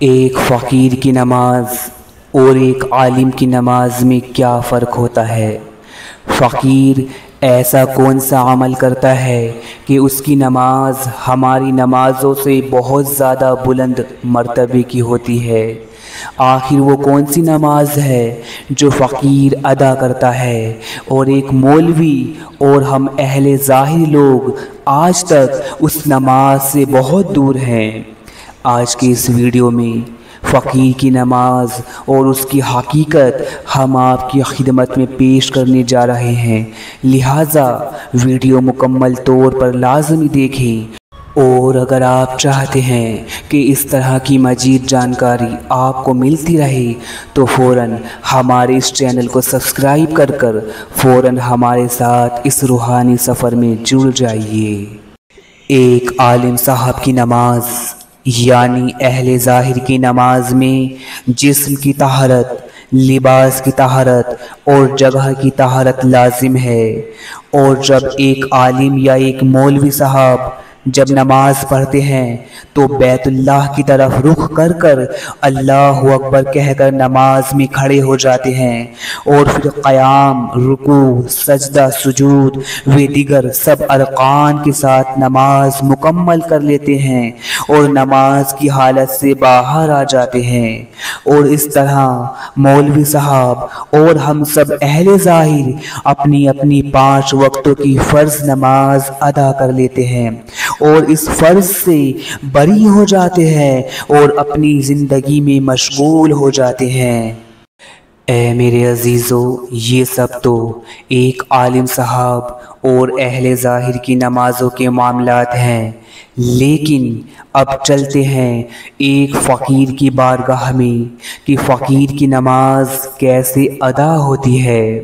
ایک فقیر کی نماز اور ایک عالم کی نماز میں کیا فرق ہوتا ہے؟ فقیر ایسا کون سا عمل کرتا ہے کہ اس کی نماز ہماری نمازوں سے بہت زیادہ بلند مرتبے کی ہوتی ہے؟ آخر وہ کون سی نماز ہے جو فقیر ادا کرتا ہے اور ایک مولوی اور ہم اہل ظاہر لوگ آج تک اس نماز سے بہت دور ہیں؟ آج کے اس ویڈیو میں فقیر کی نماز اور اس کی حقیقت ہم آپ کی خدمت میں پیش کرنے جا رہے ہیں، لہٰذا ویڈیو مکمل طور پر لازمی دیکھیں۔ اور اگر آپ چاہتے ہیں کہ اس طرح کی مزید جانکاری آپ کو ملتی رہے تو فوراً ہمارے اس چینل کو سبسکرائب کر فوراً ہمارے ساتھ اس روحانی سفر میں جڑ جائیے۔ ایک عالم صاحب کی نماز یعنی اہل ظاہر کی نماز میں جسم کی طہارت، لباس کی طہارت اور جگہ کی طہارت لازم ہے، اور جب ایک عالم یا ایک مولوی صاحب جب نماز پڑھتے ہیں تو بیت اللہ کی طرف رخ کر اللہ اکبر کہہ کر نماز میں کھڑے ہو جاتے ہیں، اور پھر قیام، رکوع، سجدہ، سجود و دیگر سب ارکان کے ساتھ نماز مکمل کر لیتے ہیں اور نماز کی حالت سے باہر آ جاتے ہیں۔ اور اس طرح مولوی صاحب اور ہم سب اہل ظاہر اپنی اپنی 5 وقتوں کی فرض نماز ادا کر لیتے ہیں اور اس فرض سے بری ہو جاتے ہیں اور اپنی زندگی میں مشغول ہو جاتے ہیں۔ اے میرے عزیزو، یہ سب تو ایک عالم صاحب اور اہل ظاہر کی نمازوں کے معاملات ہیں، لیکن اب چلتے ہیں ایک فقیر کی بارگاہ میں کہ فقیر کی نماز کیسے ادا ہوتی ہے۔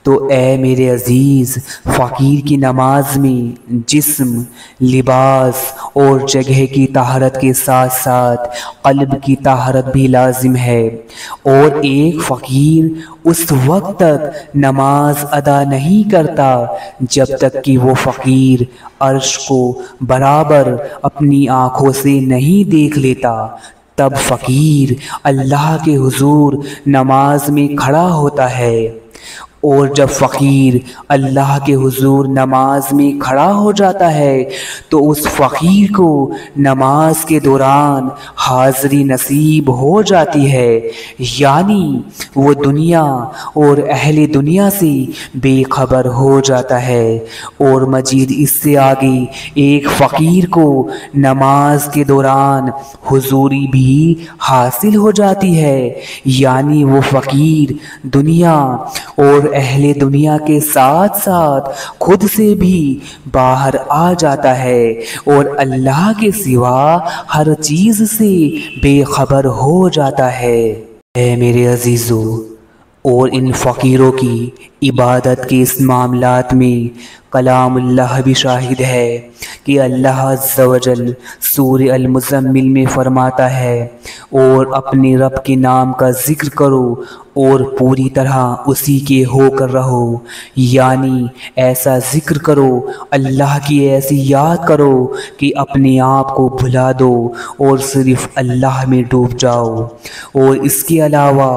تو اے میرے عزیز، فقیر کی نماز میں جسم، لباس اور جگہ کی طہارت کے ساتھ ساتھ قلب کی طہارت بھی لازم ہے، اور ایک فقیر اس وقت تک نماز ادا نہیں کرتا جب تک کہ وہ فقیر عرش کو برابر اپنی آنکھوں سے نہیں دیکھ لیتا۔ تب فقیر اللہ کے حضور نماز میں کھڑا ہوتا ہے، اور جب فقیر اللہ کے حضور نماز میں کھڑا ہو جاتا ہے تو اس فقیر کو نماز کے دوران حاضری نصیب ہو جاتی ہے، یعنی وہ دنیا اور اہل دنیا سے بے خبر ہو جاتا ہے۔ اور مزید اس سے آگے ایک فقیر کو نماز کے دوران حضوری بھی حاصل ہو جاتی ہے، یعنی وہ فقیر دنیا اور اہل دنیا کے ساتھ ساتھ خود سے بھی باہر آ جاتا ہے اور اللہ کے سوا ہر چیز سے بے خبر ہو جاتا ہے۔ اے میرے عزیزو، اور ان فقیروں کی عبادت کے اس معاملات میں کلام اللہ بھی شاہد ہے کہ اللہ عز و جل سورہ المزمل میں فرماتا ہے، اور اپنے رب کے نام کا ذکر کرو اور پوری طرح اسی کے ہو کر رہو، یعنی ایسا ذکر کرو، اللہ کی ایسی یاد کرو کہ اپنے آپ کو بھلا دو اور صرف اللہ میں ڈوب جاؤ۔ اور اس کے علاوہ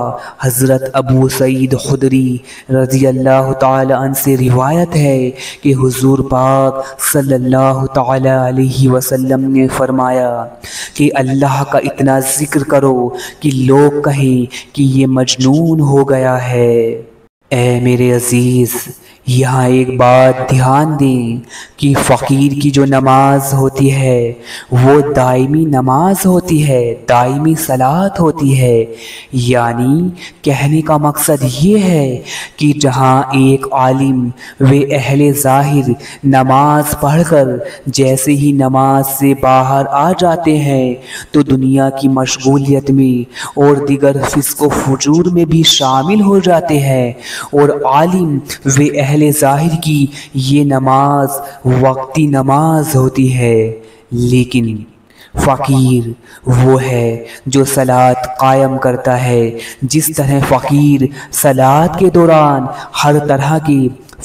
حضرت ابو سعید خدری رضی اللہ تعالی عنہ سے روایت ہے کہ حضور پاک صلی اللہ تعالی علیہ وسلم نے فرمایا کہ اللہ کا اتنا ذکر کرو کہ لوگ کہیں کہ یہ مجنون ہو گیا ہے۔ اے میرے عزیز، یہاں ایک بات دھیان دیں کہ فقیر کی جو نماز ہوتی ہے وہ دائمی نماز ہوتی ہے، دائمی صلاۃ ہوتی ہے، یعنی کہنے کا مقصد یہ ہے کہ جہاں ایک عالم و اہل ظاہر نماز پڑھ کر جیسے ہی نماز سے باہر آ جاتے ہیں تو دنیا کی مشغولیت میں اور دیگر فسق و فجور میں بھی شامل ہو جاتے ہیں، اور عالم و اہل ظاہر کی یہ نماز وقتی نماز ہوتی ہے، لیکن فقیر وہ ہے جو صلاۃ قائم کرتا ہے۔ جس طرح فقیر صلاۃ کے دوران ہر طرح کی